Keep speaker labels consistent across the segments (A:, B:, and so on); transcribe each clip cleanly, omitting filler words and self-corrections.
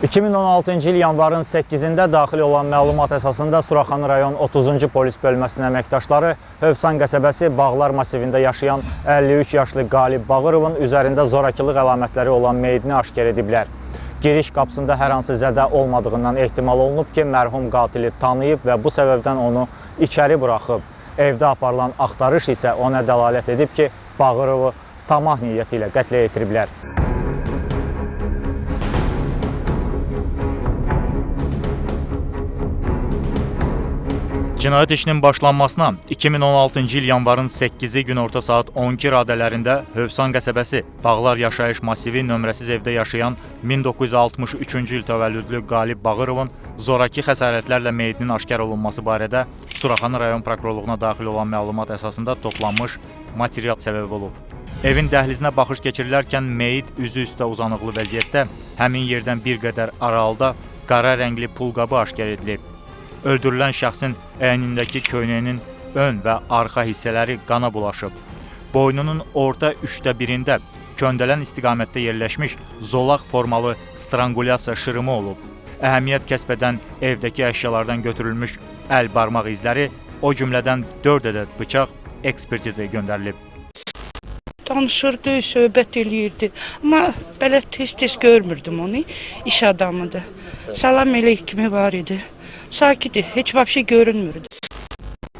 A: 2016-cı il yanvarın 8-də daxil olan məlumat əsasında Suraxanı rayon 30-cu polis bölməsinin əməkdaşları Hövsan qəsəbəsi Bağlar masivində yaşayan 53 yaşlı Qalib Bağırovun üzərində zorakılıq əlamətləri olan meyidini aşkar ediblər. Giriş qapısında hər hansı zədə olmadığından ehtimal olunub ki, mərhum qatili tanıyıb və bu səbəbdən onu içəri buraxıb. Evdə aparılan axtarış isə ona dəlalət edib ki, Bağırovu tamah niyyəti ilə qətlə yetiriblər. Cinayət işinin başlanmasına 2016-cı il yanvarın 8-i günorta saat 12 radələrində Hövsan qəsəbəsi Bağlar yaşayış masivi nömrəsiz evdə yaşayan 1963-cü il təvəllüdlü Qalib Bağırovun zoraki xəsarətlərlə meyidinin aşkar olunması barədə Suraxanı rayon prokurorluğuna daxil olan məlumat əsasında toplanmış material səbəb olub. Evin dəhlizinə baxış keçirilərkən meyid üzü üstə uzanıqlı vəziyyətdə həmin yerdən bir qədər aralıda qara rəngli pul qabı aşkar edilib. Öldürülən şəxsin əynindəki köynəyinin ön və arxa hissələri qana bulaşıb. Boynunun orta 1/3-də köndələn istiqamətdə yerləşmiş zolaq formalı strangulyasiya şırımı olub. Əhəmiyyət kəsb edən evdəki əşyalardan götürülmüş əl barmaq izləri, o cümlədən 4 ədəd bıçaq ekspertizaya göndərilib.
B: Danışırdı, söhbət eləyirdi. Amma belə tez-tez görmürdüm onu, iş adamıdır. Salam eləyik kimi var idi. Sakidi, heç vəbşi görünmürdü.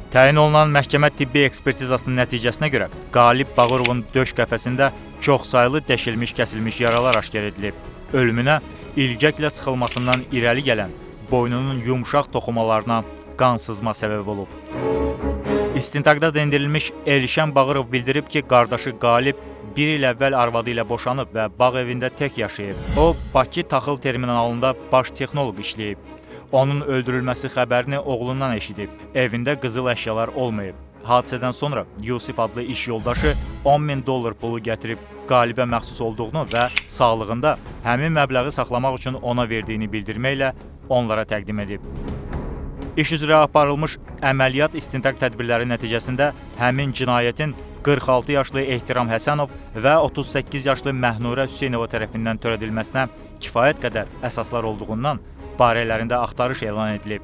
A: Təyin olunan məhkəmə tibbi ekspertizasının nəticəsinə görə Qalib Bağırovun döş qəfəsində çoxsaylı dəşilmiş, kəsilmiş yaralar aşkar edilib. Ölümünə ilgəklə sıxılmasından irəli gələn boynunun yumşaq toxumalarına qan sızma səbəb olub. İstintaqda dindirilmiş Elşən Bağırov bildirib ki, qardaşı Qalib bir il əvvəl arvadı ilə boşanıb və bağ evində tək yaşayıb. O, Bakı taxıl terminalında baş texnoloq işləyib. Onun öldürülməsi xəbərini oğlundan eşidib. Evində qızıl əşyalar olmayıb. Hadisədən sonra Yusif adlı iş yoldaşı $10.000 pulu gətirib Qalibə məxsus olduğunu və sağlığında həmin məbləği saxlamaq üçün ona verdiyini bildirməklə onlara təqdim edib. İş üzrə aparılmış əməliyyat istintaq tədbirləri nəticəsində həmin cinayətin 46 yaşlı Ehtiram Həsənov və 38 yaşlı Məhnurə Hüseynova tərəfindən törədilməsinə kifayət qədər əsaslar olduğundan barələrində axtarış elan edilib.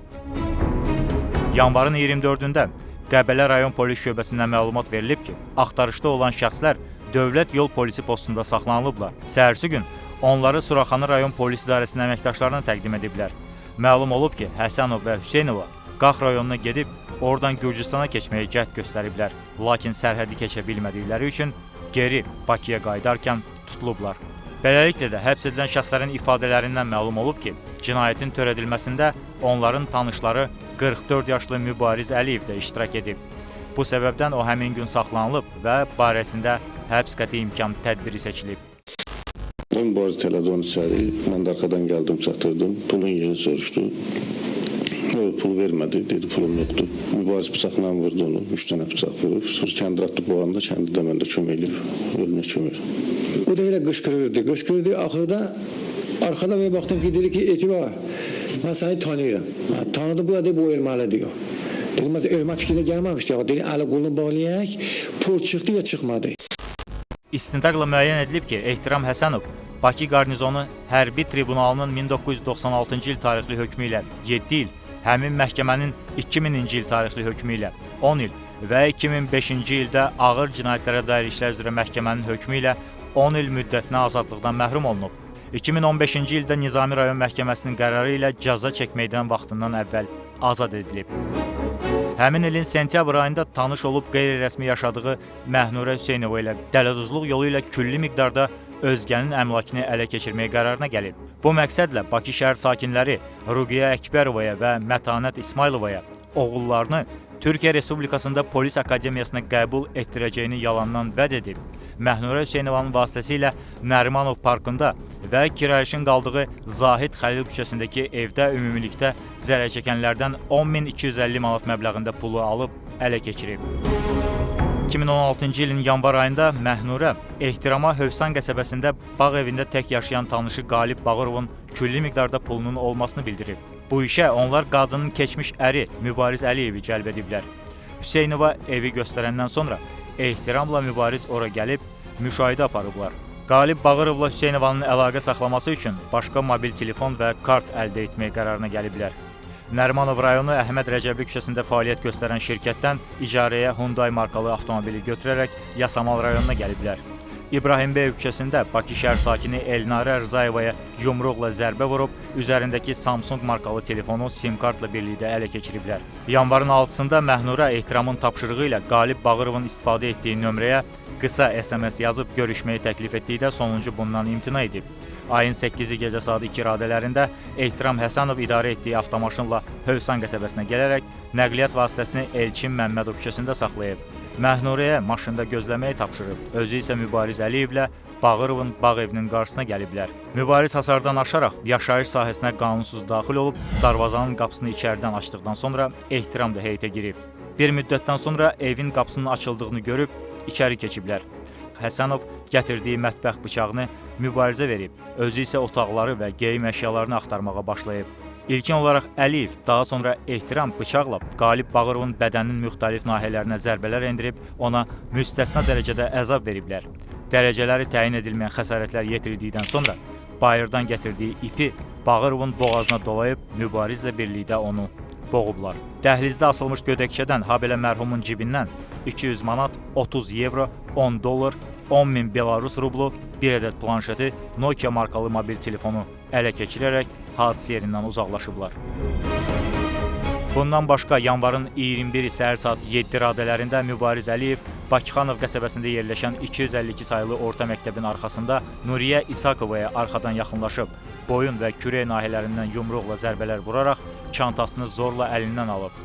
A: Yanvarın 24-də Qəbələ rayon polis şöbəsindən məlumat verilib ki, axtarışda olan şəxslər Dövlət Yol Polisi postunda saxlanılıblar. Səhərsi gün onları Suraxanı rayon polis idarəsinin əməkdaşlarına təqdim ediblər. Məlum olub ki, Həsənov və Hüseynova Qax rayonuna gedib, oradan Gürcüstana keçməyə cəhd göstəriblər. Lakin sərhədi keçə bilmədikləri üçün geri Bakıya qayıdarkən tutulublar. Beləliklə də həbs edilən şəxslərin ifadələrindən məlum olub ki, cinayətin törədilməsində onların tanışları 44 yaşlı Mübariz Əliyev də iştirak edib. Bu səbəbdən o həmin gün saxlanılıb və barəsində həbs qəti imkan tədbiri seçilib.
C: Mübariz tələdi onu içəri, mən də arxadan gəldim, çatırdım, pulun yeri soruşdu. Pul vermədi, dedi pulum yoxdur. Mübariz bıçaqla vurdu onu, 3 dənə bıçaq vurub. Sonra kəndi atdı boğanda, kəndi də məndə kömək edib, ölümə kömək.
D: O da elə qışqırırdı. Axırda arxada və baxdım ki, dedi ki, Etibar, mən səni tanıyıram. Tanıdı bu adı bu ölməli diyor. Dedim, məsələn, ölmə fikrinə gəlməmişdi. Dedi, ələ qolunu bağlayaq, pul çıxdı ya çıxmadı.
A: İstintaqla müəyyən edilib ki, Ehtiram Həsənov Bakı Qarnizonu Hərbi Tribunalının 1996-cı il tarixli hökmü ilə 7 il, həmin məhkəmənin 2000-ci il tarixli hökmü ilə 10 il və 2005-ci ildə ağır cinayətlərə dair işlər üzrə məhkəmənin hökmü ilə 10 il müddətinə azadlıqdan məhrum olunub. 2015-ci ildə Nizami rayon məhkəməsinin qərarı ilə cəza çəkməkdən vaxtından əvvəl azad edilib. Həmin ilin sentyabr ayında tanış olub qeyri-rəsmi yaşadığı Məhnurə Hüseynova ilə dələduzluq yolu ilə külli miqdarda özgənin əmlakını ələ keçirməyə qərarına gəlib. Bu məqsədlə Bakı şəhər sakinləri Ruqiyə Əkbərovaya və Mətanət İsmayılovaya oğullarını Türkiyə Respublikasında Polis Akademiyasına qəbul etdirəcəyini yalandan vəd edib. Məhnurə Hüseynovanın vasitəsilə Nərimanov parkında və kirayəşin qaldığı Zahid Xəlil küçəsindəki evdə ümumilikdə zərər çəkənlərdən 10.250 manat məbləğində pulu alıb ələ keçirib. 2016-cı ilin yanvar ayında Məhnurə Ehtirama Hövsan qəsəbəsində bağ evində tək yaşayan tanışı Qalib Bağırovun külli miqdarda pulunun olmasını bildirib. Bu işə onlar qadının keçmiş əri Mübariz Əliyevi cəlb ediblər. Hüseynova evi göstərəndən sonra Ehtiramla Mübariz ora gəlib müşahidə aparıblar. Qalib Bağırovla Hüseynovanın əlaqə saxlaması üçün başqa mobil telefon və kart əldə etmək qərarına gəliblər. Nərimanov rayonu Əhməd Rəcəbli küçəsində fəaliyyət göstərən şirkətdən icarəyə Hyundai markalı avtomobili götürərək Yasamal rayonuna gəliblər. İbrahim Bey küçəsində Bakı şəhər sakini Elnarə Rzayevaya yumruqla zərbə vurub, üzərindəki Samsung markalı telefonu sim kartla birlikdə ələ keçiriblər. Yanvarın 6-sında Məhnurə ehtiramın tapşırığı ilə Qalib Bağırovun istifadə etdiyi nömrəyə qısa SMS yazıb görüşməyi təklif etdikdə sonuncu bundan imtina edib. Ayın 8-i gecə saat 2 radələrində Ehtiram Həsənov idarə etdiyi avtomaşınla Hövsan qəsəbəsinə gələrək nəqliyyat vasitəsini Elçin Məmmədov küçəsində saxlayıb. Məhnurəyə maşında gözləməyi tapşırıb, özü isə Mübariz Əliyevlə Bağırovun bağ evinin qarşısına gəliblər. Mübariz hasardan aşaraq yaşayış sahəsinə qanunsuz daxil olub, darvazanın qapısını içəridən açdıqdan sonra Ehtiram da heyətə girib. Bir müddətdən sonra evin qapısının açıldığını görüb, içəri keçiblər. Həsənov gətirdiyi mətbəx bıçağını Mübarizə verib, özü isə otaqları və geyim əşyalarını axtarmağa başlayıb. İlkin olaraq Əliyev, daha sonra Ehtiram bıçaqla Qalib Bağırovun bədəninin müxtəlif nahiyələrinə zərbələr endirib, ona müstəsna dərəcədə əzab veriblər. Dərəcələri təyin edilməyən xəsarətlər yetirdikdən sonra bayırdan gətirdiyi ipi Bağırovun boğazına dolayıb Mübarizlə birlikdə onu boğublar. Dəhlizdə asılmış gödəkçədən habelə mərhumun cibindən 200 manat, 30 evro, 10 dollar, 10 min Belarus rublu, bir ədəd planşeti, Nokia markalı mobil telefonu ələ keçirərək hadisə yerindən uzaqlaşıblar. Bundan başqa yanvarın 21-i səhər saat 7 radələrində Mübariz Əliyev Bakıxanov qəsəbəsində yerləşən 252 sayılı orta məktəbin arxasında Nuriyə İsakovaya arxadan yaxınlaşıb, boyun və kürək nahiyələrindən yumruqla zərbələr vuraraq çantasını zorla əlindən alıb.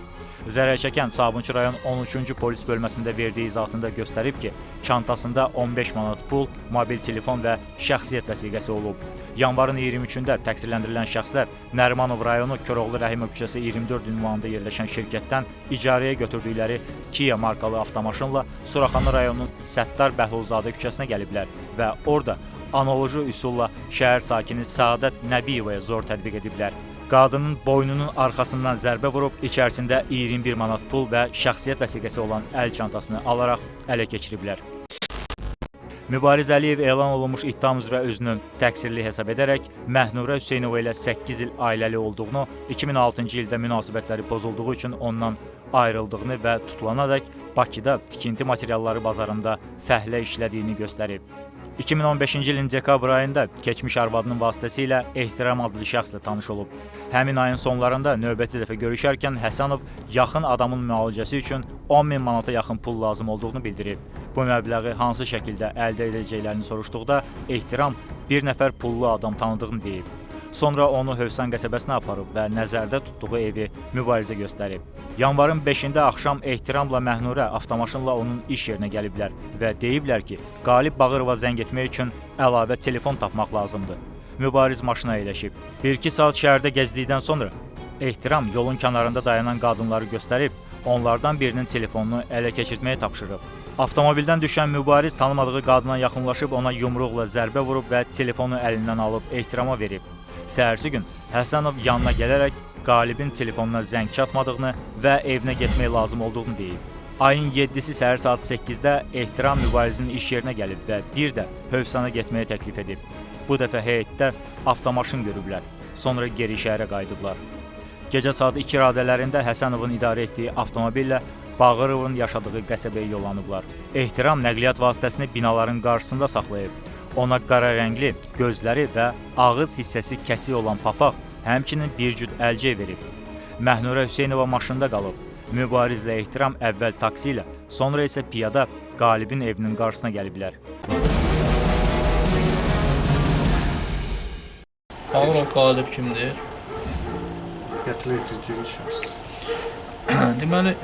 A: Zərər çəkən Sabunçu rayon 13-cü polis bölməsində verdiyi izahatında göstərib ki, çantasında 15 manat pul, mobil telefon və şəxsiyyət vəsiqəsi olub. Yanvarın 23-də təqsirləndirilən şəxslər Nərimanov rayonu Koroğlu Rəhimov küçəsi 24 ünvanında yerləşən şirkətdən icarəyə götürdükləri Kia markalı avtomaşınla Suraxanı rayonu Səttar Bəhlulzadə küçəsinə gəliblər və orada analoji üsulla şəhər sakini Səadət Nəbiyevaya zor tətbiq ediblər. Qadının boynunun arxasından zərbə vurub, içərisində 21 manat pul və şəxsiyyət vəsiqəsi olan əl çantasını alaraq ələ keçiriblər. Mübariz Əliyev elan olunmuş ittiham üzrə özünü təqsirli hesab edərək Məhnurə Hüseynova ilə 8 il ailəli olduğunu, 2006-cı ildə münasibətləri pozulduğu üçün ondan ayrıldığını və tutulanadək Bakıda tikinti materialları bazarında fəhlə işlədiyini göstərib. 2015-ci ilin dekabr ayında keçmiş arvadının vasitəsilə Ehtiram adlı şəxslə tanış olub. Həmin ayın sonlarında növbəti dəfə görüşərkən Həsənov yaxın adamın müalicəsi üçün 10 min manata yaxın pul lazım olduğunu bildirib. Bu məbləği hansı şəkildə əldə edəcəklərini soruşduqda Ehtiram bir nəfər pullu adam tanıdığını deyib. Sonra onu Hövsan qəsəbəsinə aparıb və nəzərdə tutduğu evi Mübarizə göstərib. Yanvarın 5-də axşam Ehtiramla Məhnurə avtomaşınla onun iş yerinə gəliblər və deyiblər ki, Qalib Bağırova zəng etmək üçün əlavə telefon tapmaq lazımdır. Mübariz maşına əyləşib. 1-2 saat şəhərdə gəzdikdən sonra Ehtiram yolun kənarında dayanan qadınları göstərib, onlardan birinin telefonunu ələ keçirtməyə tapşırıb. Avtomobildən düşən Mübariz tanımadığı qadına yaxınlaşıb ona yumruqla zərbə vurub və telefonu əlindən alıb Ehtirama verib. Səhərsi gün Həsənov yanına gələrək Qalibin telefonuna zəng çatmadığını və evinə getmək lazım olduğunu deyib. Ayın 7-si səhər saat 8-də Ehtiram Mübarizin iş yerinə gəlib və bir də Hövsana getməyə təklif edib. Bu dəfə heyətdə avtomaşın görüblər, sonra geri şəhərə qayıdıblar. Gecə saat 2 radələrində Həsənovun idarə etdiyi avtomobillə Bağırovun yaşadığı qəsəbəyə yollanıblar. Ehtiram nəqliyyat vasitəsini binaların qarşısında saxlayıb. Ona qara rəngli, gözləri və ağız hissəsi kəsik olan papaq, həmçinin bir cüt əlcək verib. Məhnurə Hüseynova maşında qalıb. Mübarizlə Ehtiram əvvəl taksi ilə, sonra isə piyada Qalibin evinin qarşısına gəliblər.
E: Bağırov Qalib kimdir?
F: Gətirildiyi şəxs.
E: Deməli,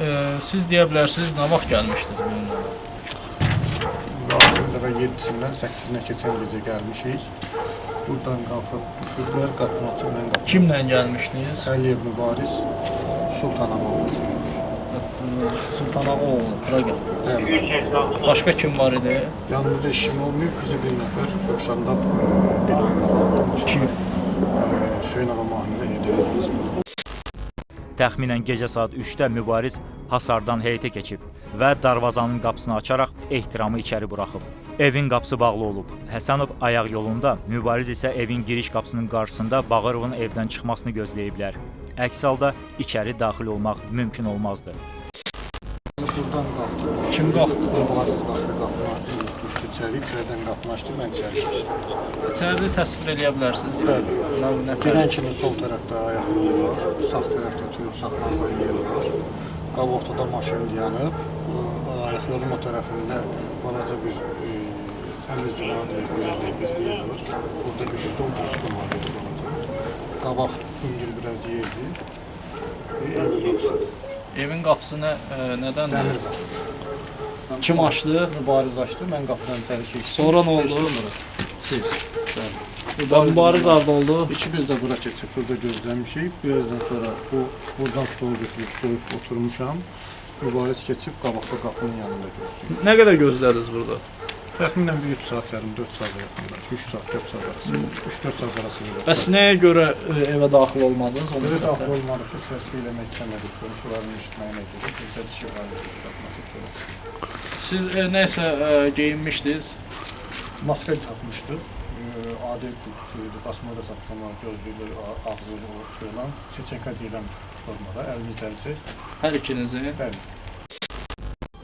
E: siz deyə bilərsiniz, nə vaxt gəlmişdiniz bu günlərdə?
F: Vaxtında 7-sindən 8-nə keçən gecə gəlmişik. Buradan qalxıb düşüblər, qapını açıb mən qapını.
E: Kimlə gəlmişdiniz?
F: Əliyev Mübariz, Sultanamoğlu.
E: Sultanamoğlu, bura gəldiniz. Başqa kim var idi?
F: Yanımızda işim olmayıb, bizi bir nəfər 90-da binaya qapandı.
E: Kim?
F: Hüseynova mahnıda edirək.
A: Təxminən gecə saat 3-də Mübariz hasardan heyətə keçib və darvazanın qapısını açaraq Ehtiramı içəri buraxıb. Evin qapısı bağlı olub. Həsənov ayaq yolunda, Mübariz isə evin giriş qapısının qarşısında Bağırovun evdən çıxmasını gözləyiblər. Əks halda içəri daxil olmaq mümkün olmazdı.
F: Buradan qalxdı.
E: Kim qalxdı?
F: Mübariz qalxdı, qapını açdı, düşdü içəri, içəridən qapını açdı, mən içəri keçdim.
E: İçəridə təsvir eləyə bilərsiniz?
F: Bəli.
E: Nə
F: Girən kimi sol tərəfdə ayaq yolu var, sağ tərəfdə tuyuq saxlanma yeri var. Qab ortada maşın dayanıb, ayaq yolun o tərəfində balaca bir təmiz cümlə bir yer var. Burada bir stol var balaca. Qabaq hündür biraz yerdir. Evin qapısıdır.
E: Evin qapısı nədən?
F: Dəmir qapı.
E: Kim açdı?
F: Mübariz açdı, mən qapıdan içəri keçdim.
E: Sonra nə oldu? Siz. Mübariz harda oldu?
F: İkimiz də bura keçib, burada gözləmişik. Birazdan sonra buradan stol götürüb qoyub oturmuşam. Mübariz keçib qabaqda qapının yanında gözləyir.
E: Nə qədər gözlədiniz burada?
F: Təxminən bir 3 saat yarım, 4 saat yaxınlar. 3 saat, 4 saat arası. 3-4 saat arası belə.
E: Bəs nəyə görə evə daxil olmadınız?
F: Belə daxil olmadıq ki, səs eləmək istəmədik. Qonşuların eşitməyinə görə. Bizdə dişi var idi, qapmasıq belə.
E: Siz nəsə geyinmişdiniz?
F: Maska tapmışdıq. Adi suydu, basmada saxlama, gözlüyü, ağzı olan, çeçenka deyilən formada, əlimizdəlisə.
E: Hər ikinizin?
F: Bəli.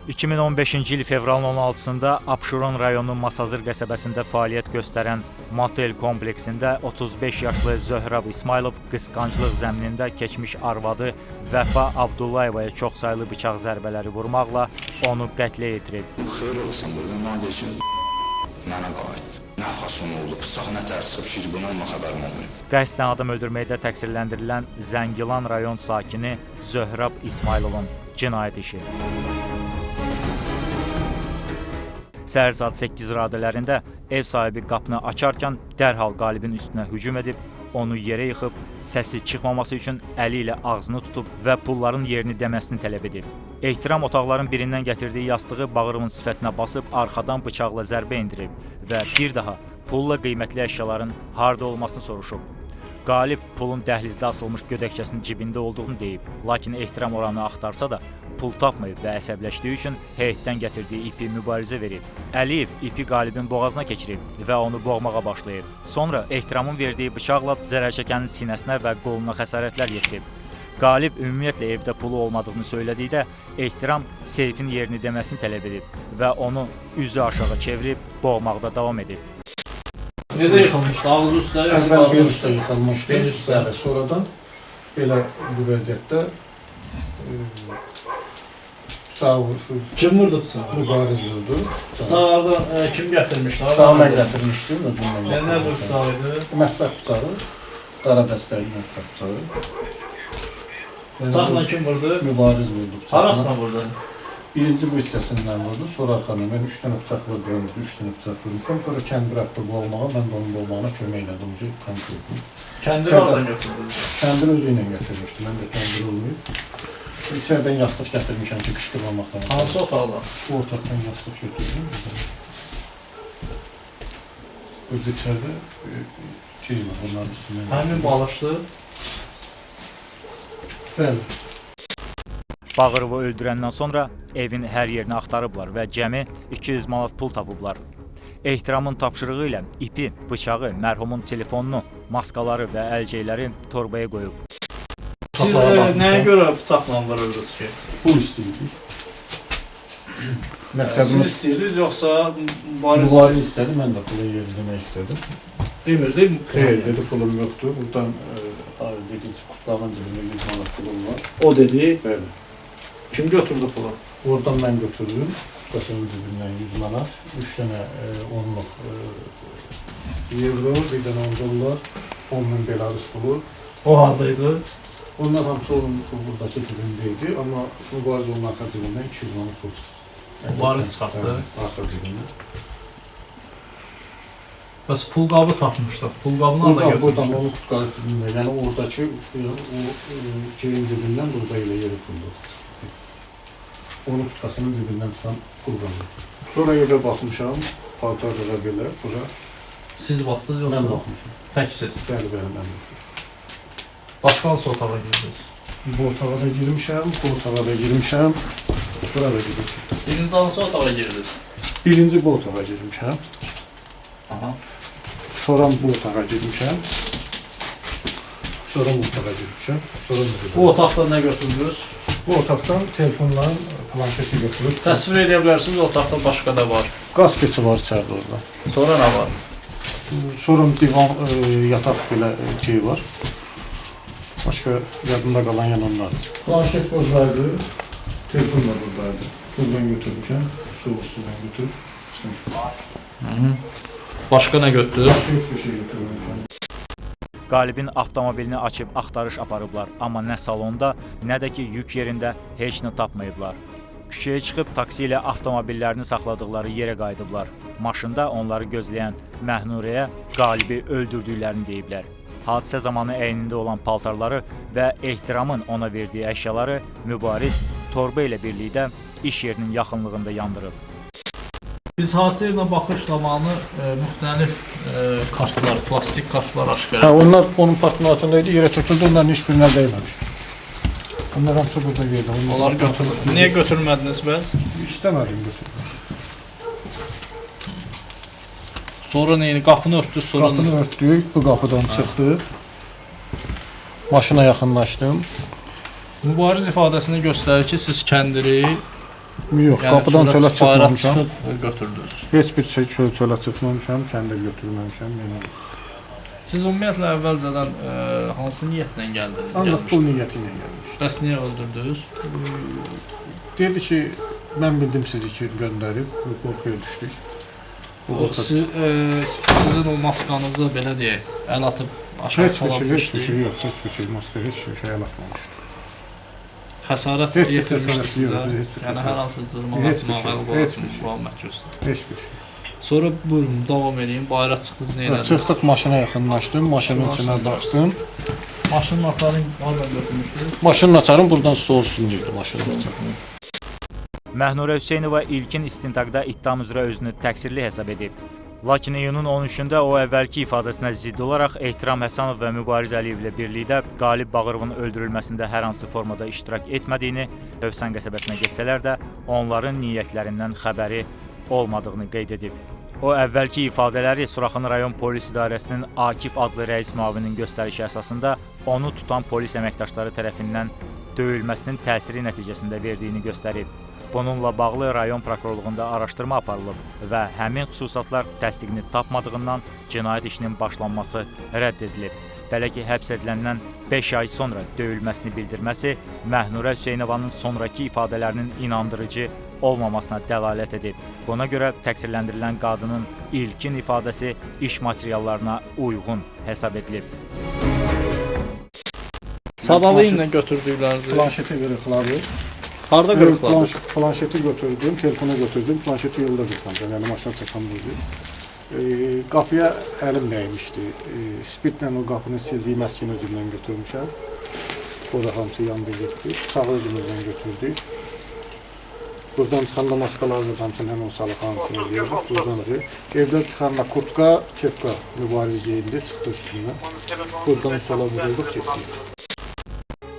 A: 2015-ci il fevralın 16-sında Abşeron rayonunun Masazır qəsəbəsində fəaliyyət göstərən motel kompleksində 35 yaşlı Zöhrab İsmailov qısqanclıq zəminində keçmiş arvadı Vəfa Abdullayevaya çoxsaylı bıçaq zərbələri vurmaqla onu qətlə yetirib.
G: Xeyr olsun, burada nə desin? Mənə qayıt. Nə xasım oldu, bıçaq nə tərs çıxıb, heç bunun onunla xəbərim olmayıb.
A: Qəsdən adam öldürməkdə təqsirləndirilən Zəngilan rayon sakini Zöhrab İsmailovun cinayət işi. Səhər saat 8 radələrində ev sahibi qapını açarkən dərhal qalibin üstünə hücum edib, onu yerə yıxıb, səsi çıxmaması üçün əli ilə ağzını tutub və pulların yerini deməsini tələb edib. Ehtiram otaqların birindən gətirdiyi yastığı Bağırovun sifətinə basıb arxadan bıçaqla zərbə indirib və bir daha pulla qiymətli əşyaların harda olmasını soruşub. Qalib pulun dəhlizdə asılmış gödəkçəsinin cibində olduğunu deyib, lakin ehtiram oranı axtarsa da pul tapmayıb və əsəbləşdiyi üçün heyətdən gətirdiyi ipi Mübarizə verib. Əliyev ipi qalibin boğazına keçirib və onu boğmağa başlayıb. Sonra ehtiramın verdiyi bıçaqla zərərçəkənin sinəsinə və qoluna xəsarətlər yetirib. Qalib ümumiyyətlə evdə pulu olmadığını söylədikdə ehtiram seyfin yerini deməsini tələb edib və onu üzü aşağı çevirib boğmaqda davam edib.
E: Necə yıxılmışdı? Ağzı üstə,
F: Əvvəl bir üstə yıxılmışdı, üstə sonradan belə bu vəziyyətdə bıçağı vurdu.
E: Kim vurdu bıçağı?
F: Mübariz vurdu.
E: Bıçağı harda kim gətirmişdi?
F: Bıçağı mən gətirmişdim, özümdən
E: Nə bıçağı idi?
F: Mətbəx bıçağı, qara dəstəkli mətbəx bıçağı.
E: Bıçaqla kim vurdu?
F: Mübariz vurdu bıçağı.
E: Harasına vurdu?
F: Birinci bu hissəsindən vurdu, sonra arxanı. Mən 3 dənə bıçaq vurdum, 3 dənə bıçaq vurmuşam. Sonra kəndir atdı boğulmağa, mən də onun boğulmağına kömək elədim ki, tank yoxdur.
E: Kəndiri oradan götürdünüz?
F: Kəndir özü ilə gətirmişdi, mən də kəndir olmayıb. İçərdən yastıq gətirmişəm ki, qışqırmamaqdan.
E: Hansı otaqdan?
F: Bu otaqdan yastıq götürdüm. Burada içərdə şey var, onların üstündən.
E: Həmin balışdı.
F: Bəli.
A: Bağırovu öldürəndən sonra evin hər yerini axtarıblar və cəmi 200 manat pul tapıblar. Ehtiramın tapşırığı ilə ipi, bıçağı, mərhumun telefonunu, maskaları və əlcəkləri torbaya qoyub.
E: Siz nəyə görə bıçaqla vururdunuz ki?
F: Pul istəyirdik.
E: Siz istəyirdiniz yoxsa Mübariz
F: Mübariz istədi, mən də pulu yerləmək istədim.
E: demirdi?
F: Xeyr, dedi pulum yoxdur. Buradan dediniz, qurtların cibində 100 manat pulum var.
E: O dedi.
F: Bəli.
E: Kim götürdü pulu?
F: Oradan mən götürdüm. Qurtların cibindən 100 manat, 3 dənə 10'luq euro, bir dənə 10 dollar, 10.000 Belarus pulu.
E: O hardaydı?
F: Onlar hamısı onun buradakı cibindeydi, amma Mübariz onun arka cibindən 200 manat pul çıxdı.
E: Mübariz çıxartdı?
F: Arka cibindən.
E: Bəs pul qabı tapmışdıq. Pul qabını harada
F: Buradan
E: götürmüşdünüz?
F: onun tutqarı cibində, yəni oradakı o şeyin cibindən burada elə yeri puldur. Onun tutqasının cibindən çıxan pul qaldı. Sonra evə baxmışam, paltarlara belə, bura.
E: Siz baxdınız yoxsa?
F: Mən baxmışam.
E: Təksiz.
F: Bəli, bəli, mən baxmışam.
E: Başqa hansı otağa girdiniz?
F: Bu otağa da girmişəm, bu otağa da girmişəm, bura da girmişəm.
E: Birinci hansı otağa girdiniz?
F: Birinci bu otağa girmişəm.
E: Aha.
F: Sonra bu otağa girmişəm. Sonra bu otağa girmişəm. Sonra
E: Bu otaqda nə götürdünüz?
F: bu otaqdan telefonla planşeti götürüb.
E: Təsvir edə bilərsiniz, otaqda başqa da var.
F: Qaz keçi var içəridə orada.
E: Sonra nə var?
F: Sonra divan, yataq belə şey var. Başqa yadımda qalan yanımdadır. Planşet buradaydı. Telefon da buradaydı. Buradan götürmüşəm. Sudan götürüb çıxmışam.
E: Başqa nə götürdünüz?
F: Başqa heç bir şey götürməmişəm.
A: Qalibin avtomobilini açıb axtarış aparıblar, amma nə salonda, nə də ki yük yerində heç nə tapmayıblar. Küçəyə çıxıb taksi ilə avtomobillərini saxladıqları yerə qayıdıblar. Maşında onları gözləyən Məhnurəyə Qalibi öldürdüklərini deyiblər. Hadisə zamanı əynində olan paltarları və ehtiramın ona verdiyi əşyaları mübariz torba ilə birlikdə iş yerinin yaxınlığında yandırıb.
E: Biz hadisə yerinə baxış zamanı müxtəlif kartlar, plastik kartlar aşkar
F: Hə, onlar onun partnatındaydı, yerə çöküldü, onların heç birinə dəyməmiş. Onlar hamısı burada yerdə.
E: Onları götürmədiniz. Niyə götürmədiniz bəs?
F: İstəmədim götürmək.
E: Sonra neyini? Qapını örtdünüz, sonra...
F: Qapını örtdük, bu qapıdan çıxdıq. Maşına yaxınlaşdım.
E: Mübariz ifadəsini göstərir ki, siz kəndiri...
F: Yox, qapıdan çölə çıxmamışam.
E: Götürdünüz.
F: Heç bir şey çölə çıxmamışam, kəndir götürməmişəm.
E: Siz ümumiyyətlə əvvəlcədən hansı niyyətlə gəldiniz?
F: Ancaq pul niyyəti ilə gəlmiş.
E: Bəs niyə öldürdünüz?
F: Dedi ki, mən bildim sizi ki, göndərib, qorxuya düşdük.
E: Sizin o maskanızı belə deyək, əl atıb aşağı salamışdı.
F: Heç bir şey yox, heç bir şey, maska, heç bir şey əl atmamışdı.
E: Xəsarət yetirmişdi sizə, yəni hər hansı cırmaq atmaq, əl qolatmaq, müqavimət göstərir.
F: Heç bir şey.
E: Sonra buyurun, davam edeyim, bayıra çıxdınız, nə elədiniz?
F: Çıxdıq, maşına yaxınlaşdım, maşının içinə daxdım.
E: Maşının açarını harada götürmüşdünüz?
F: Maşının açarım buradan sol üstündeydi maşının açarı.
A: Məhnurə Hüseynova ilkin istintaqda ittiham üzrə özünü təqsirli hesab edib. Lakin iyunun 13-də o əvvəlki ifadəsinə zidd olaraq Ehtiram Həsənov və Mübariz Əliyevlə birlikdə Qalib Bağırovun öldürülməsində hər hansı formada iştirak etmədiyini, Hövsan qəsəbəsinə getsələr də onların niyyətlərindən xəbəri olmadığını qeyd edib. O əvvəlki ifadələri Suraxanı rayon polis idarəsinin Akif adlı rəis müavinin göstərişi əsasında onu tutan polis əməkdaşları tərəfindən döyülməsinin təsiri nəticəsində verdiyini göstərib. Bununla bağlı rayon prokurorluğunda araşdırma aparılıb və həmin xüsusatlar təsdiqini tapmadığından cinayət işinin başlanması rədd edilib. Belə ki, həbs ediləndən 5 ay sonra döyülməsini bildirməsi Məhnurə Hüseynovanın sonrakı ifadələrinin inandırıcı olmamasına dəlalət edib. Buna görə təqsirləndirilən qadının ilkin ifadəsi iş materiallarına uyğun hesab edilib.
E: Sadalayınla götürdüklərinizi.
F: Planşeti qırıqladı.
E: Harada qırıqladı?
F: Planşeti götürdüm, telefonu götürdüm, planşeti yolda qırıqladım. Yəni maşına çatan buydu. Qapıya əlim nəymişdi. Spirtlə o qapını sildiyi məskini özümdən götürmüşəm. O da hamısı yandı getdi. Bıçağı özümüzdən götürdük. Buradan çıxanda maskalar hamısını həmin o salıq hamısını verdik. Buradan evdən çıxanda kurtka, kepka mübariz geyindi, çıxdı üstündən. Buradan sola vurulduq, getdik.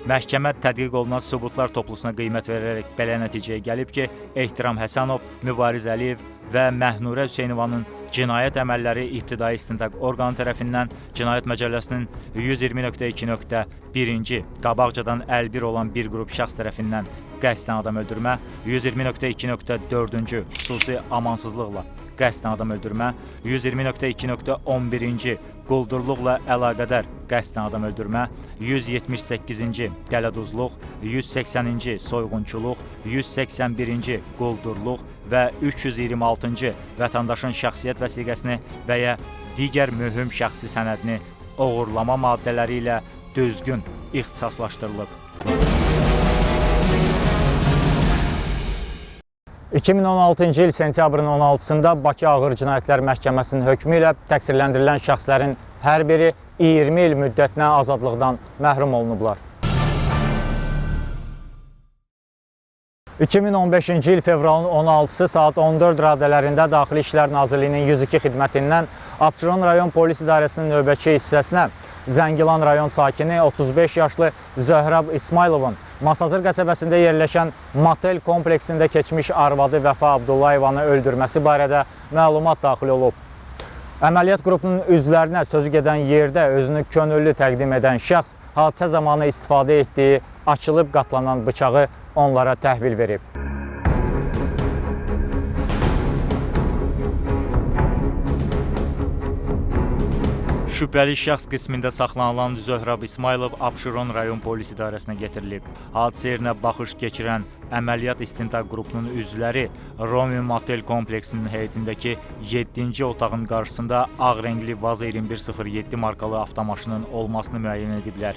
A: Məhkəmə tədqiq olunan sübutlar toplusuna qiymət verərək belə nəticəyə gəlib ki, Ehtiram Həsənov, Mübariz Əliyev və Məhnurə Hüseynovanın cinayət əməlləri ibtidai istintaq orqanı tərəfindən Cinayət Məcəlləsinin 120.2.1-ci qabaqcadan əlbir olan bir qrup şəxs tərəfindən qəsdən adam öldürmə, 120.2.4-cü xüsusi amansızlıqla qəsdən adam öldürmə, 120.2.11-ci quldurluqla əlaqədar qəsdən adam öldürmə, 178-ci dələduzluq, 180-ci soyğunçuluq, 181-ci quldurluq və 326-cı vətəndaşın şəxsiyyət vəsiqəsini və ya digər mühüm şəxsi sənədini oğurlama maddələri ilə düzgün ixtisaslaşdırılıb.
H: 2016-cı il sentyabrın 16-sında Bakı Ağır Cinayətlər Məhkəməsinin hökmü ilə təqsirləndirilən şəxslərin hər biri 20 il müddətinə azadlıqdan məhrum olunublar. 2015-ci il fevralın 16-sı saat 14 radələrində Daxili İşlər Nazirliyinin 102 xidmətindən Abşeron rayon polis idarəsinin növbəçi hissəsinə Zəngilan rayon sakini 35 yaşlı Zöhrəb İsmaylovun Masazır qəsəbəsində yerləşən motel kompleksində keçmiş arvadı Vəfa Abdullayevanı öldürməsi barədə məlumat daxil olub. Əməliyyat qrupunun üzvlərinə sözü gedən yerdə özünü könüllü təqdim edən şəxs hadisə zamanı istifadə etdiyi açılıb qatlanan bıçağı onlara təhvil verib.
A: Şübhəli şəxs qismində saxlanılan Zöhrab İsmailov Abşeron rayon polis idarəsinə gətirilib. Hadisə yerinə baxış keçirən əməliyyat istintaq qrupunun üzvləri Romi Motel kompleksinin həyətindəki 7-ci otağın qarşısında ağ rəngli Vaza 2107 markalı avtomaşının olmasını müəyyən ediblər.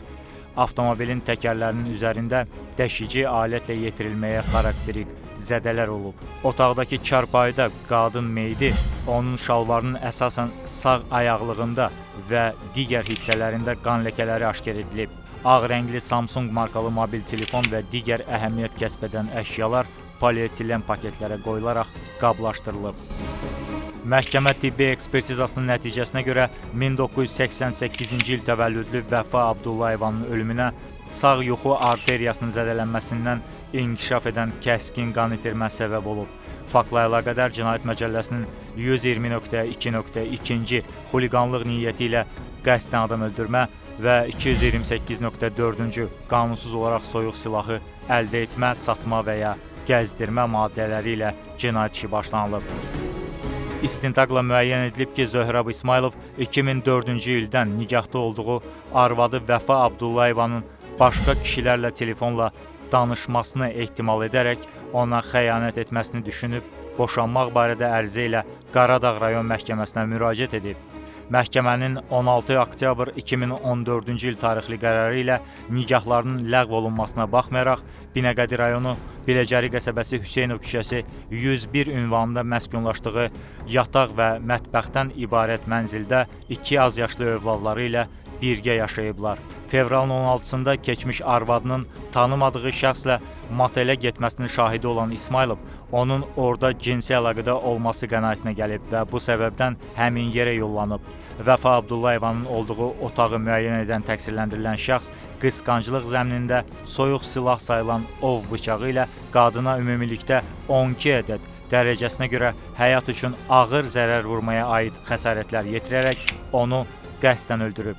A: Avtomobilin təkərlərinin üzərində dəşici alətlə yetirilməyə xarakterik zədələr olub. Otaqdakı çarpayıda qadın meyidi onun şalvarının əsasən sağ ayaqlığında və digər hissələrində qan ləkələri aşkar edilib. Ağ rəngli Samsung markalı mobil telefon və digər əhəmiyyət kəsb edən əşyalar polietilen paketlərə qoyularaq qablaşdırılıb. Məhkəmə tibbi ekspertizasının nəticəsinə görə 1988-ci il təvəllüdlü Vəfa Abdullayevanın ölümünə sağ yuxu arteriyasının zədələnməsindən inkişaf edən kəskin qan itirmə səbəb olub. Faktla əlaqədar Cinayət Məcəlləsinin 120.2.2-ci xuliqanlıq niyyəti ilə qəsdən adam öldürmə və 228.4-cü qanunsuz olaraq soyuq silahı əldə etmə, satma və ya gəzdirmə maddələri ilə cinayət işi başlanılıb. İstintaqla müəyyən edilib ki, Zöhrab İsmailov 2004-cü ildən nigahda olduğu arvadı Vəfa Abdullayevanın başqa kişilərlə telefonla danışmasını ehtimal edərək ona xəyanət etməsini düşünüb, boşanmaq barədə ərizə ilə Qaradağ rayon məhkəməsinə müraciət edib. Məhkəmənin 16 oktyabr 2014-cü il tarixli qərarı ilə nigahlarının ləğv olunmasına baxmayaraq, Binəqədi rayonu Biləcəri qəsəbəsi Hüseynov küçəsi 101 ünvanında məskunlaşdığı yataq və mətbəxdən ibarət mənzildə 2 az yaşlı övladları ilə birgə yaşayıblar. Fevralın 16-sında keçmiş arvadının tanımadığı şəxslə motelə getməsinin şahidi olan İsmailov onun orada cinsi əlaqədə olması qənaətinə gəlib və bu səbəbdən həmin yerə yollanıb. Vəfa Abdullayevanın olduğu otağı müəyyən edən təqsirləndirilən şəxs qısqanclıq zəminində soyuq silah sayılan ov bıçağı ilə qadına ümumilikdə 12 ədəd dərəcəsinə görə həyat üçün ağır zərər vurmaya aid xəsarətlər yetirərək onu qəsdən öldürüb.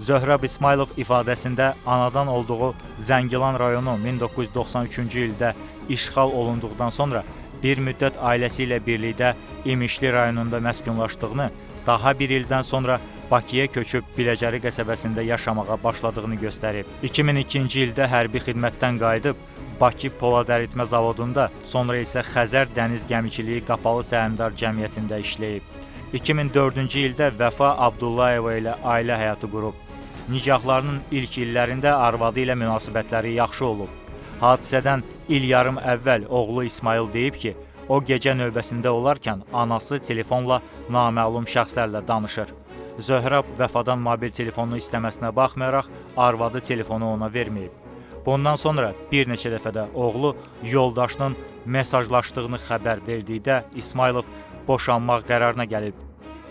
A: Zöhrab İsmailov ifadəsində anadan olduğu Zəngilan rayonu 1993-cü ildə işğal olunduqdan sonra bir müddət ailəsi ilə birlikdə İmişli rayonunda məskunlaşdığını, daha bir ildən sonra Bakıya köçüb Biləcəri qəsəbəsində yaşamağa başladığını göstərib. 2002-ci ildə hərbi xidmətdən qayıdıb Bakı Polad əritmə zavodunda, sonra isə Xəzər Dəniz Gəmiçiliyi Qapalı Səhmdar Cəmiyyətində işləyib. 2004-cü ildə Vəfa Abdullayeva ilə ailə həyatı qurub. Nigahlarının ilk illərində arvadı ilə münasibətləri yaxşı olub. Hadisədən il yarım əvvəl oğlu İsmail deyib ki, o gecə növbəsində olarkən anası telefonla naməlum şəxslərlə danışır. Zöhrab Vəfadan mobil telefonu istəməsinə baxmayaraq arvadı telefonu ona verməyib. Bundan sonra bir neçə dəfədə oğlu yoldaşının mesajlaşdığını xəbər verdikdə İsmailov boşanmaq qərarına gəlib.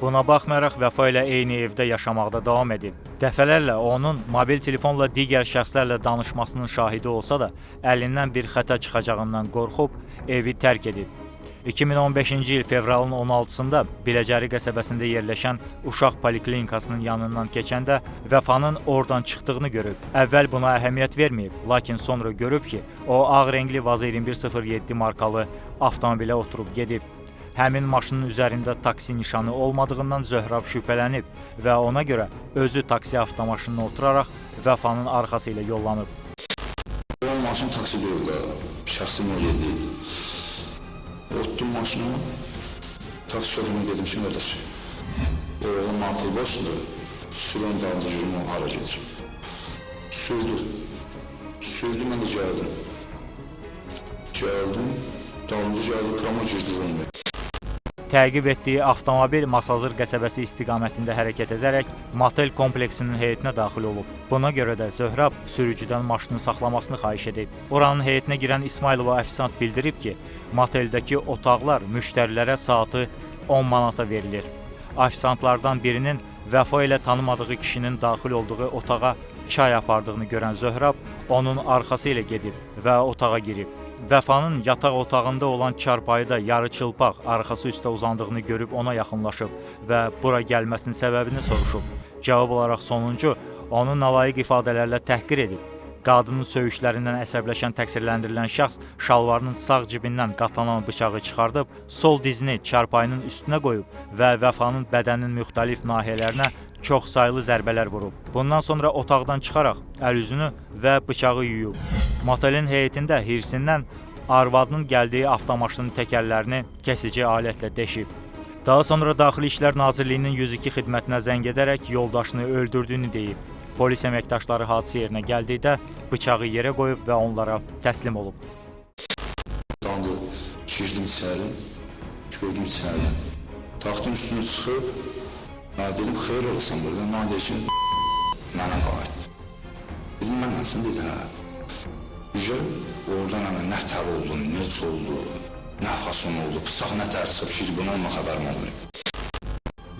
A: Buna baxmayaraq Vəfa ilə eyni evdə yaşamaqda davam edib. Dəfələrlə onun mobil telefonla digər şəxslərlə danışmasının şahidi olsa da, əlindən bir xəta çıxacağından qorxub evi tərk edib. 2015-ci il fevralın 16-sında Biləcəri qəsəbəsində yerləşən uşaq poliklinikasının yanından keçəndə Vəfanın oradan çıxdığını görüb. Əvvəl buna əhəmiyyət verməyib, lakin sonra görüb ki, o ağ rəngli Vaza 2107 markalı avtomobilə oturub gedib. Həmin maşının üzərində taksi nişanı olmadığından Zöhrab şübhələnib və ona görə özü taksi avtomaşınına oturaraq Vəfanın arxası ilə yollanıb.
G: Maşın taksi deyil də, şəxsi müəyyən deyil. Otdum maşını, taksi şoförünə dedim ki, qardaş, o oğlan mağdur boşdur, sürən dalınca yürümə hara gedir. Sürdü, mən də gəldim, dalınca gəldi, krama girdi olmuyor.
A: Təqib etdiyi avtomobil Masazır qəsəbəsi istiqamətində hərəkət edərək motel kompleksinin heyətinə daxil olub. Buna görə də Zöhrab sürücüdən maşını saxlamasını xahiş edib. Oranın heyətinə girən İsmailova ofisant bildirib ki, moteldəki otaqlar müştərilərə saatı 10 manata verilir. Ofisantlardan birinin Vəfa ilə tanımadığı kişinin daxil olduğu otağa çay apardığını görən Zöhrab onun arxası ilə gedib və otağa girib. Vəfanın yataq otağında olan çarpayıda yarı çılpaq arxası üstə uzandığını görüb ona yaxınlaşıb və bura gəlməsinin səbəbini soruşub. Cavab olaraq sonuncu onu nalayiq ifadələrlə təhqir edib. Qadının söyüşlərindən əsəbləşən təqsirləndirilən şəxs şalvarının sağ cibindən qatlanan bıçağı çıxardıb, sol dizini çarpayının üstünə qoyub və Vəfanın bədəninin müxtəlif nahiyələrinə çox saylı zərbələr vurub. Bundan sonra otaqdan çıxaraq əl-üzünü və bıçağı yuyub. Motelin heyətində hirsindən arvadının gəldiyi avtomaşının təkərlərini kəsici alətlə deşib. Daha sonra Daxili İşlər Nazirliyinin 102 xidmətinə zəng edərək yoldaşını öldürdüyünü deyib. Polis əməkdaşları hadisə yerinə gəldikdə bıçağı yerə qoyub və onlara təslim olub.
G: Dandı, girdim içəri, gördüm içəri. Taxtın üstünə çıxıb, dedim, xeyr olsan burada, mən deyişim, mənə qayıt. Dedim, mən nəsin dedi, hə. Oradan nə tər oldu, necə oldu, nə fason oldu, bıçaq nə tər çıxıb, şirqin olma xəbərim olmayıb.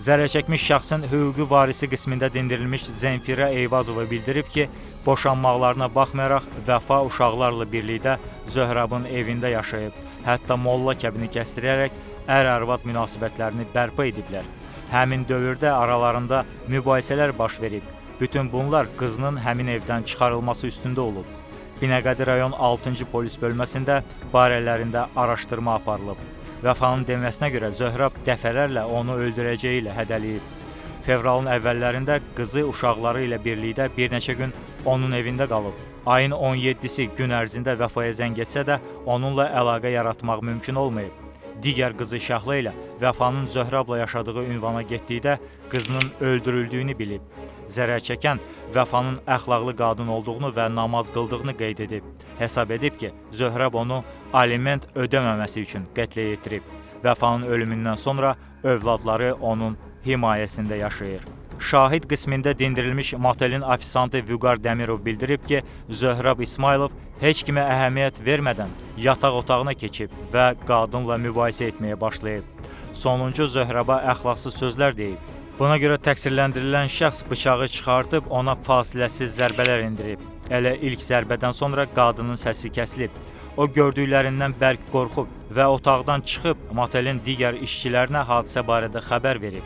A: Zərərçəkmiş şəxsin hüquqi varisi qismində dindirilmiş Zenfirə Eyvazova bildirib ki, boşanmaqlarına baxmayaraq Vəfa uşaqlarla birlikdə Zöhrabın evində yaşayıb. Hətta molla kəbini kəstirərək ər-arvad münasibətlərini bərpa ediblər. Həmin dövrdə aralarında mübahisələr baş verib. Bütün bunlar qızının həmin evdən çıxarılması üstündə olub. Binəqədi rayon 6-cı polis bölməsində barələrində araşdırma aparılıb. Vəfanın deməsinə görə Zöhrab dəfələrlə onu öldürəcəyi ilə hədəliyib. Fevralın əvvəllərində qızı uşaqları ilə birlikdə bir neçə gün onun evində qalıb. Ayın 17-si gün ərzində Vəfaya zəng etsə də onunla əlaqə yaratmaq mümkün olmayıb. Digər qızı Şahla ilə Vəfanın Zöhrabla yaşadığı ünvana getdikdə qızının öldürüldüyünü bilib. Zərər çəkən Vəfanın əxlaqlı qadın olduğunu və namaz qıldığını qeyd edib. Hesab edib ki, Zöhrab onu aliment ödəməməsi üçün qətlə yetirib. Vəfanın ölümündən sonra övladları onun himayəsində yaşayır. Şahid qismində dindirilmiş motelin ofisantı Vüqar Dəmirov bildirib ki, Zöhrab İsmailov heç kimə əhəmiyyət vermədən yataq otağına keçib və qadınla mübahisə etməyə başlayıb. Sonuncu Zöhraba əxlaqsız sözlər deyib. Buna görə təqsirləndirilən şəxs bıçağı çıxartıb ona fasiləsiz zərbələr endirib. Elə ilk zərbədən sonra qadının səsi kəsilib. O gördüklərindən bərk qorxub və otaqdan çıxıb motelin digər işçilərinə hadisə barədə xəbər verib.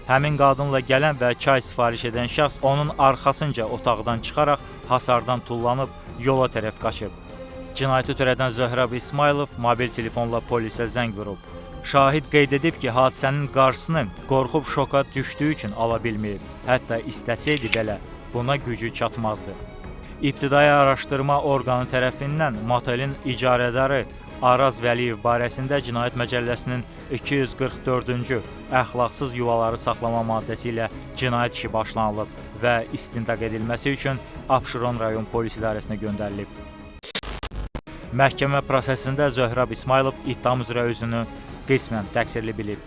A: Həmin qadınla gələn və çay sifariş edən şəxs onun arxasınca otaqdan çıxaraq hasardan tullanıb yola tərəf qaçıb. Cinayəti törədən Zöhrab İsmailov mobil telefonla polisə zəng vurub. Şahid qeyd edib ki, hadisənin qarşısını qorxub şoka düşdüyü üçün ala bilməyib. Hətta istəsəydi belə buna gücü çatmazdı. İbtidai araşdırma orqanı tərəfindən motelin icarədarı Araz Vəliyev barəsində Cinayət Məcəlləsinin 244-cü əxlaqsız yuvaları saxlama maddəsi ilə cinayət işi başlanılıb və istintaq edilməsi üçün Abşeron rayon polis idarəsinə göndərilib. Məhkəmə prosesində Zöhrab İsmailov ittiham üzrə özünü qismən təqsirli bilib.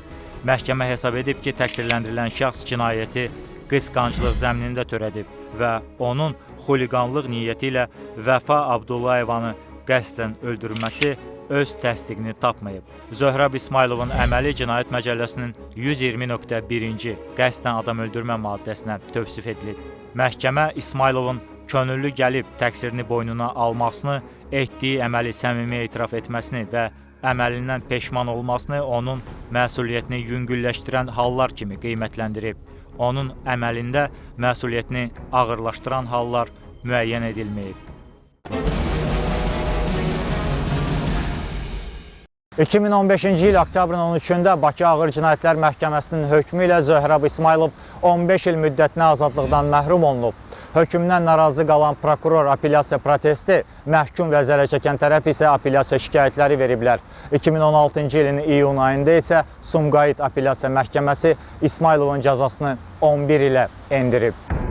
A: Məhkəmə hesab edib ki, təqsirləndirilən şəxs cinayəti qısqanclıq zəminində törədib və onun xuliqanlıq niyyəti ilə Vəfa Abdullayevanı qəsdən öldürməsi öz təsdiqini tapmayıb. Zöhrab İsmailovun əməli Cinayət Məcəlləsinin 120.1-ci qəsdən adam öldürmə maddəsinə tövsif edilib. Məhkəmə İsmailovun könüllü gəlib təqsirini boynuna almasını, etdiyi əməli səmimi etiraf etməsini və əməlindən peşman olmasını onun məsuliyyətini yüngülləşdirən hallar kimi qiymətləndirib. Onun əməlində məsuliyyətini ağırlaşdıran hallar müəyyən edilməyib.
H: 2015-ci il oktyabrın 13-də Bakı Ağır Cinayətlər Məhkəməsinin hökmü ilə Zöhrab İsmailov 15 il müddətinə azadlıqdan məhrum olunub. Hökmündən narazı qalan prokuror apellyasiya protesti, məhkum və zərər çəkən tərəf isə apellyasiya şikayətləri veriblər. 2016-cı ilin iyun ayında isə Sumqayıt Apellyasiya Məhkəməsi İsmailovun cəzasını 11 ilə endirib.